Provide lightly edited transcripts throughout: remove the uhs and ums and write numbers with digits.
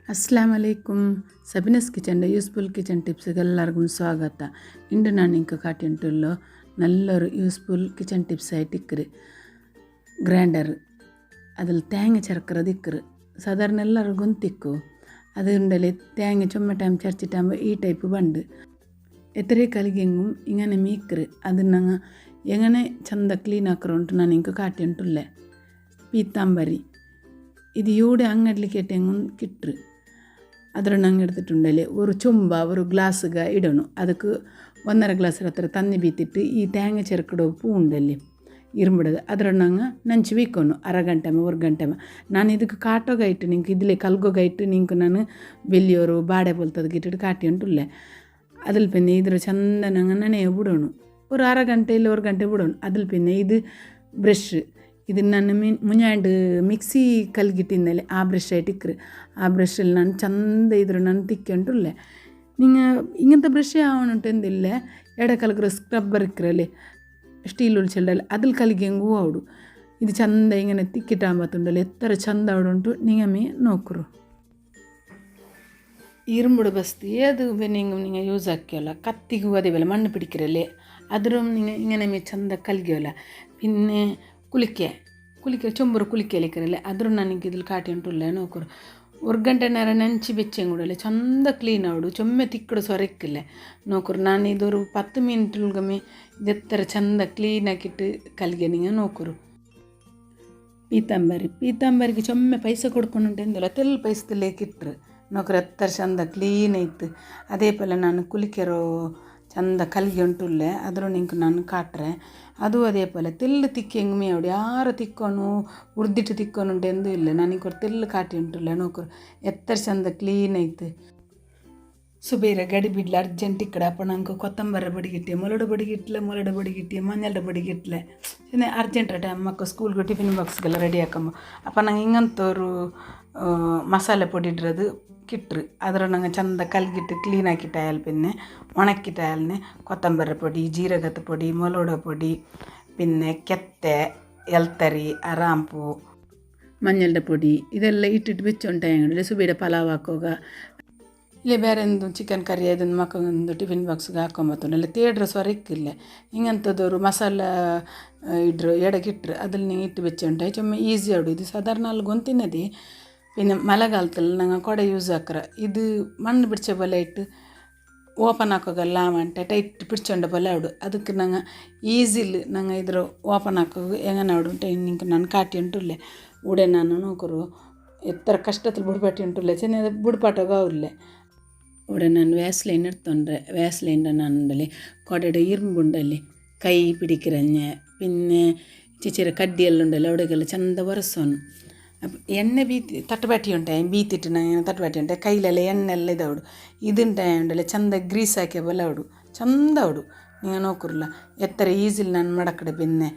ಅಸ್ಸಲಾಮ್ ಅಲೈಕುಮ್. ಸಬಿನಸ್ kitchen useful kitchen ಟಿಪ್ಸ್ಗೆ ಎಲ್ಲರಿಗೂ ಸ್ವಾಗತ. ಇಂದು ನಾನು ಇಂಕ ಕಾಟಿಂಟುಲ್ಲೋ ನಲ್ಲೊರು ಯೂಸ್ಫುಲ್ ಕಿಚನ್ ಟಿಪ್ಸ್ ಆಯ್ತು ಇಕ್ಕರು ಗ್ರೈಂಡರ್ ಅದ್ರಲ್ಲಿ ತೇಂಗೆ ಚರ್ಕರದು ಇಕ್ಕರು ಸಾಧಾರಣ ಎಲ್ಲರೂ ಗೊಂತಿಕ್ಕು ಅದರಿಂದಲೇ ತೇಂಗೆ ಚೊಮ್ಮೆ ಟೈಮ್ ಚರ್ಚಿಟಾಂಬ ಈ ಟೈಪ್ ಬಂಡು ಎತ್ತರೆ ಕಲಿಗೆಂಗು ಇಂಗನೆ ಮೀಕ್ಕರು ಅದನ್ನು ಎಂಗನೆ ಚಂದ ಕ್ಲೀನ್ ಹಾಕರು ಉಂಟು ನಾನು ಇಂಕ ಕಾಟಿಂಟುಲ್ಲೆ ಪೀತಾಂಬರಿ ಇದು ಯೂಡೆ ಅಂಗಡ್ಲಿ ಕೆಟ್ಟೆಂಗು ಕಿಟ್ರು ಅದರ ನಂಗೆ എടുത്തിട്ടുണ്ടല്ലേ ഒരു ചുമ്പ ഒരു ഗ്ലാസ്സുക ഇടണം ಅದಕ್ಕೆ 1.5 ಗ್ಲಾಸ್ ಹತ್ರ ತಣ್ಣಿ ಬೀತಿಟ್ಟು ಈ ತೇಂಗೆ ಚೆರ್ಕಡೋ ಪೂ ಉಂಡಲ್ಲಿ ഇരുമ്പിടത് ಅದರ ನಂಗೆ ನಂಚು ವೀಕೋನು ಅರ ಗಂಟೆಮ 1 ಗಂಟೆಮ ನಾನು ಇದಕ್ಕೆ ಕಾಟೋಗೈಟು ನಿಂಗೆ ಇದ್ಲೇ ಕಲ್ಗೋಗೈಟು ನಿಂಗೆ ನಾನು ಬೆಲ್ಲಿಯೋರು ಬಾಡೆ ಬೋಲ್ತದಕ್ಕೆ ಇಟ್ಟಿಟ್ಟು ಕಾಟಿ ಉಂಟುಲ್ಲೆ ಅದಲ್ಲಿ ಪಿನ್ನೆ ಇದ್ರ ಚಂದ ನಂಗೆ ನೆನೆಯ ಬಿಡೋಣ ഒരു ಅರ ಗಂಟೆ ಇಲ್ಲ 1 ಗಂಟೆ ಬಿಡೋಣ ಅದಲ್ಲಿ ಪಿನ್ನೆ ಇದು ಬ್ರಷ್ ಇದನ್ನು ನಾನು ಮುಂಜಾಂಡು ಮಿಕ್ಸಿ ಕಲ್ಗಿಟ್ಟಿಂದಲೇ ಆ ಬ್ರಷ್ ಇಟ್ಟಿಕ್ರು ಆ ಬ್ರಷಲ್ಲಿ ನಾನು ಚಂದ ಇದ್ರು ನಾನು ತಿಕ್ಕೊಂಡುಲ್ಲೆ ನಿಂಗೆ ಇಂಗಂತ ಬ್ರಷ್ ಯಾವನುಂಟೆಂದಿಲ್ಲ ಎಡ ಕಲ್ಗ್ರ ಸ್ಕ್ರಬ್ಬರ್ ಇಕ್ಕರಲ್ಲಿ ಸ್ಟೀಲ್ ಉಳ್ಚೆಲ್ಡಲ್ಲಿ ಅದ್ರಲ್ಲಿ ಕಲಿಗೆ ಹೆಂಗೂ ಅವಡು ಇದು ಚಂದ ಹಿಂಗೆ ತಿಕ್ಕಿಟ್ಟಾಂಬತ್ತುಂಡಲ್ಲಿ ಎತ್ತರ ಚಂದ ಅವಡುಂಟು ನಿಂಗಮ್ಮಿ ನೋಕರು ഇരുമ്പുട് ബസ്തി അത് പിന്നെ നിങ്ങൾ യൂസ് ആക്കിയല്ല കത്തിക്ക് അതേപോലെ മണ്ണ് പിടിക്കരല്ലേ അതിലും നിങ്ങൾ ഇങ്ങനെ ചന്ത കൽകിയല്ല പിന്നെ ಕುಲಿಕೆ ಚೊಂಬರು ಕುಲಿಕೆಲಿಕ್ಕರಲ್ಲ ಅದ್ರ ನನಗೆ ಇದ್ರಲ್ಲಿ ಕಾಟಿ ಉಂಟುಲ್ಲ ನೋಕರು 1 ಗಂಟೆ ನೇರ ನೆಂಚಿ ಬೆಚ್ಚಂಗುಡಲ್ಲ ಚಂದ ಕ್ಲೀನ್ ಆವಡು ಚೊಮ್ಮೆ ತಿಕ್ಕಡು ಸೊರಕ್ಕಿಲ್ಲ ನೋಕರು ನಾನು ಇದೊರು 10 ಮಿನಿಟ್ಗಮ್ಮಿ ಇದೆತ್ತರ ಚಂದ ಕ್ಲೀನ್ ಹಾಕಿಟ್ಟು ಕಲ್ಗೆ ನಿಂಗೆ ನೋಕರು ಪೀತಾಂಬರಿಗೆ ಚೊಮ್ಮೆ ಪೈಸೆ ಕೊಡ್ಕೊಂಡು ಉಂಟೆಂದಿಲ್ಲ ತೆಲ್ ಪೈಸದಲ್ಲೇ ಕಿಟ್ರು ನೋಕರು ಎತ್ತರ ಚಂದ ಕ್ಲೀನ್ ಐತು ಅದೇ ಪಲ್ಲ ನಾನು ಕುಲಿಕೆರೋ ಚಂದ ಕಲ್ಗೆ ಉಂಟುಲ್ಲೆ ಅದ್ರ ನಿಂಗೆ ನಾನು ಕಾಟ್ರೆ ಅದು ಅದೇ ಪಲ್ಲ ತೆಲ್ಲು ತಿಕ್ಕಿ ಹೆಂಗೆ ಮೇ ಅವಡು ಯಾರು ತಿಕ್ಕೋನು ಉರ್ದಿಟ್ಟು ತಿಕ್ಕೋನು ಉಂಟು ಎಂದೂ ಇಲ್ಲ ನನಗೆ ತೆಲ್ಲು ಕಾಟಿ ಉಂಟುಲ್ಲ ನೋಕರು ಎತ್ತರ ಚಂದ ಕ್ಲೀನ್ ಐತೆ ಸುಬೇರ ಗಡಿ ಬಿಡ್ಲ ಅರ್ಜೆಂಟ್ ಇಕ್ಕಡ ಅಪ್ಪ ನಂಗೆ ಕೊತ್ತಂಬರಿ ಬಡಿಗಿಟ್ಟೆ ಮೊಲಡ ಬಡಿಗಿಟ್ಟೆ ಮಂಜಲ್ಡ ಬಡಿಗಿಟ್ಲೆ ಚೆನ್ನಾಗಿ ಅರ್ಜೆಂಟ್ ಟೈಮ್ ಮಕ್ಕಳು ಸ್ಕೂಲ್ಗೆ ಟಿಫಿನ್ ಬಾಕ್ಸ್ಗೆಲ್ಲ ರೆಡಿ ಹಾಕೊಂಬ ಅಪ್ಪ ನಂಗೆ ಹಿಂಗಂತವ್ರು ಮಸಾಲೆ ಪೊಡಿ ಇಡ್ರದು ಕಿಟ್ರು ಅದರ ನಂಗೆ ಚಂದ ಕಲ್ಗಿಟ್ಟು ಕ್ಲೀನ್ ಹಾಕಿಟ್ಟಾಯಲ್ ಪಿನ್ನೆ ಒಣಕ್ಕಿಟ್ಟಾಯಲ್ನೆ ಕೊತ್ತಂಬರಿ ಪೊಡಿ ಜೀರಗದ ಪೊಡಿ ಮೊಲೋಡ ಪೊಡಿ ಪಿನ್ನೆ ಕೆತ್ತೆ ಎಲ್ತರಿ ಅರಾಂಪು ಮಂಜಲ್ಡ ಪೊಡಿ ಇದೆಲ್ಲ ಇಟ್ಟಿಟ್ಟು ಬೆಚ್ಚುಂಟಾಯಂಗಡಿ ಸುಬೇಡ ಪಲಾವ್ ಹಾಕೋಗ ಇಲ್ಲೇ ಬೇರೆ ಒಂದು ಚಿಕನ್ ಕರಿ ಅದನ್ನು ಮಕ್ಕಳೊಂದು ಟಿಫಿನ್ ಬಾಕ್ಸ್ಗೆ ಹಾಕೊಂಬತ್ತುಂಡು ಇಲ್ಲ ತೇಡ್ರೆ ಸ್ವರಕ್ಕಿಲ್ಲ ಹಿಂಗಂಥದ್ದವರು ಮಸಾಲ ಇಡ್ರು ಎಡಗಿಟ್ರು ಅದ್ರಲ್ಲಿ ನೀವು ಇಟ್ಟು ಬೆಚ್ಚುಂಟಾಯಿ ಚೊಮ್ಮೆ ಈಸಿ ಆಡು ಇದು ಸಾಧಾರಣ ಅಲ್ಲಿ ಗೊಂತಿನದಿ പിന്നെ മഴക്കാലത്തിൽ ഞങ്ങൾ കുട യൂസ് ആക്കുക ഇത് മണ്ണ് പിടിച്ച പോലെ ഇട്ട് ഓപ്പൺ ആക്കുകയല്ല വേണ്ട ടൈറ്റ് പിടിച്ചോണ്ട പോലെ ആവിടും ಅದಕ್ಕೆ ഞങ്ങൾ ಈಸಿಲ್ ഞങ്ങൾ ಇದ್ರ ಓಪನ್ ಹಾಕೋದು ಹೆಂಗನ ಆವಿಡುಂಟು ನಿಂಗೆ ನಾನು ಕಾಟಿ ಉಂಟುಲ್ಲೆ ಉಡೆ ನಾನು ನೋಕರು ಎತ್ತರ ಕಷ್ಟത്തിൽ ಬುಡ್ಪಾಟಿ ಉಂಟುಲ್ಲೆ ಚೆನ್ನಾಗಿ ಬುಡ್ಪಾಟೋಗ ಅವ್ರಲ್ಲೇ ಉಡೆ ನಾನು ವ್ಯಾಸ್ಲೈನ್ എടുത്തോണ്ട് ವ್ಯಾಸ್ಲೈൻ്റെ ನಾನು ഉണ്ടല്ലേ കൊടയുടെ ഇരുമ്പുണ്ടല്ലേ കൈ പിടിക്കിറഞ്ഞ് പിന്നെ ചിച്ചിര കಡ್ಡಿಯೆಲ್ಲ ഉണ്ടല്ലോ അവിടേക്കെല്ലാം ചന്ത ಒರೆಸೋನು ಎಣ್ಣೆ ತಟ್ಟಬಾಟಿ ಉಂಟಾಯಿ ಬೀತಿಟ್ಟು ನಾನು ತಟ್ಟಬಾಟಿ ಉಂಟಾಯಿ ಕೈಲೆಲ್ಲ ಎಣ್ಣೆ ಎಲ್ಲ ಇದಾವಡು ಇದುಂಟಾಯಿ ಉಂಡಲ್ಲ ಚಂದ ಗ್ರೀಸ್ ಹಾಕಿ ಬಲ್ಲ ಅವಡು ಚಂದ ಅವಡು ನೀವು ನೋಕುರ್ಲ ಎತ್ತರ ಈಸಿಲ್ ನಾನು ಮಡಕಡೆ ಬೆನ್ನೆ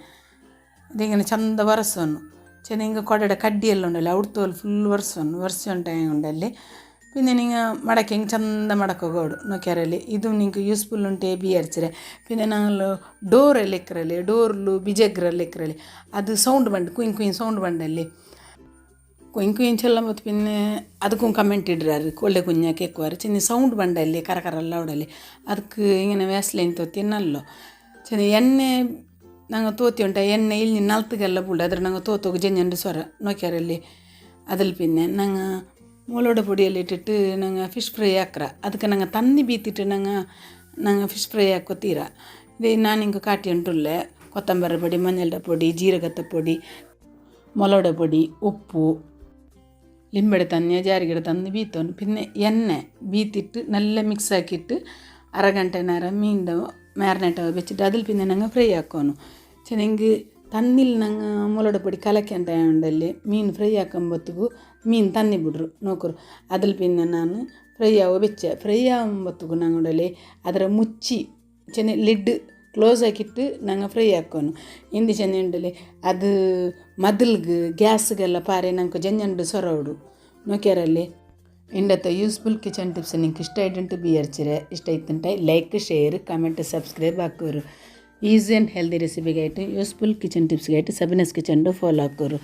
ಇದೀಗ ಚಂದ ಒರೆಸೋನು ಚೆನ್ನ ಹಿಂಗೆ ಕೊಡಡೆ ಕಡ್ಡಿಯೆಲ್ಲ ಉಂಡಲ್ಲ ಅವ್ರು ಫುಲ್ ಒರೆಸಿ ಉಂಟಾಯಿ ಉಂಡಲ್ಲಿ പിന്നെ നിങ്ങൾ മടക്കി ചന്ത മടക്കോട് നോക്കിയാറല്ലേ ഇതും നിങ്ങൾക്ക് യൂസ്ഫുൾ ഉണ്ടേ ബി അരച്ചരെ പിന്നെ ഞങ്ങൾ ഡോറെല്ലാം ഇക്കറല്ലേ ഡോറിൽ ബിജഗ്രെല്ലാം ഇക്കറല്ലേ അത് സൗണ്ട് ബണ്ട് കുയിൻ സൗണ്ട് ബണ്ടല്ലേ കുയിൻ ചെല്ലുമ്പോൾ പിന്നെ ಅದಕ್ಕೂ കമൻറ്റ് ഇടുறாரு കൊള്ളെ കുഞ്ഞാക്കി എക്കുവാറ് ചെന്നി സൗണ്ട് ബണ്ടല്ലേ കറകറല്ല അവിടെയല്ലേ ಅದಕ್ಕೆ ഇങ്ങനെ ವ್ಯಾಸ್ಲೈನ್ തോത്തി നല്ലോ ചെന്നി എണ്ണೆ ഞങ്ങൾ തോത്തി ഉണ്ടായി എണ്ണ ಇಲ್ಲಿ ನಲ್ತಿಗೆಲ್ಲ ಬುಳ್ಳ ಅದ್ರ ഞങ്ങൾ തോത്തോക്ക് ജഞ്ഞണ്ട് സ്വര നോക്കിയാറല്ലേ അതിൽ പിന്നെ ഞങ്ങൾ ಮೊಲೋಡ ಪೊಡಿಯಲ್ಲಿ ಇಟ್ಟಿಟ್ಟು ನಂಗೆ ಫಿಶ್ ಫ್ರೈ ಹಾಕ್ರ ಅದಕ್ಕೆ ನಂಗೆ ತಣ್ಣಿ ಬೀತಿಟ್ಟು ನಂಗೆ ಫಿಶ್ ಫ್ರೈ ಹಾಕೋತೀರ ಇದೇ ನಾನು ಹಿಂಗೆ ಕಾಟಿ ಉಂಟುಲ್ಲೆ ಕೊತ್ತಂಬರಿ ಪೊಡಿ ಮಂಜಲ್ಡ ಪೊಡಿ ಜೀರಗದ ಪೊಡಿ ಮೊಲೋಡ ಪೊಡಿ ಉಪ್ಪು ಲಿಂಬೆಡೆ ತನ್ನಿ ಜಾರಿಗೆಡೆ ತಂದು ಬೀತೋನು പിന്നെ ಎಣ್ಣೆ ಬೀತಿಟ್ಟು നല്ല ಮಿಕ್ಸ್ ಹಾಕಿಟ್ಟು ಅರ ಗಂಟೆ ನೇರ ಮೀನ್ದ ಮ್ಯಾರಿನೇಟ್ വെച്ചിട്ട് അതിൽ പിന്നെ ഞങ്ങൾ ഫ്രൈ ആക്കോನು ಚೆನ್ನಾಗಿ ತನ್ನಿಲ್ ನಂಗೆ ಮೊಲೋಡ ಪೊಡಿ ಕಲಕೆ ಅಂತ ಉಂಡಲ್ಲಿ ಮೀನು ಫ್ರೈ ಹಾಕೊಂಬತ್ತಿಗೂ ಮೀನು ತನ್ನಿ ಬಿಡ್ರು ನೋಕರು ಅದ್ರಲ್ಲಿ പിന്നെ ನಾನು ಫ್ರೈ ಆಗುಂಬತ್ತಿಗೂ ನಂಗೆ ಅದರ ಮುಚ್ಚಿ ಚೆನ್ನಾಗಿ ಲಿಡ್ ಕ್ಲೋಸ್ ಹಾಕಿಟ್ಟು ನಂಗೆ ಫ್ರೈ ಹಾಕೋನು ಹಿಂದಿ ಚೆನ್ನ ಉಂಡಲ್ಲಿ ಅದು ಮದಲ್ಗೆ ಗ್ಯಾಸ್ಗೆಲ್ಲ ಪಾರೆ ನಂಗೆ ಜಂಜಂಡು ಸೊರವಡು ನೋಕ್ಯಾರಲ್ಲಿ ಇಂಡತ್ತ ಯೂಸ್ಫುಲ್ ಕಿಚನ್ ಟಿಪ್ಸ್ ನಿಂಗೆ ಇಷ್ಟ ಆಯ್ತುಂಟು ಬಿ ಅರ್ಚಿರೆ ಇಷ್ಟ ಆಯ್ತುಂಟಾಯಿ ಲೈಕ್ ಶೇರ್ ಕಮೆಂಟ್ ಸಬ್ಸ್ಕ್ರೈಬ್ ಹಾಕೋರು ಈಸಿ ಆ್ಯಂಡ್ ಹೆಲ್ದಿ ರೆಸಿಪಿಗಾಯ್ತು ಯೂಸ್ಫುಲ್ ಕಿಚನ್ ಟಿಪ್ಸ್ಗಾಯ್ತು ಸಬಿನಸ್ ಕಿಚನ್ಡು ಫಾಲೋ ಹಾಕೋರು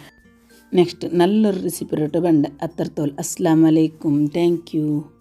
ನೆಕ್ಸ್ಟ್ ನಲ್ಲೊರು ರೆಸಿಪಿ ರೊಟ್ಟು ಬಂಡ ಅತ್ತರ್ತೋಲ್. ಅಸ್ಸಲಾಮ್ ಅಲೈಕುಮ್. Thank you.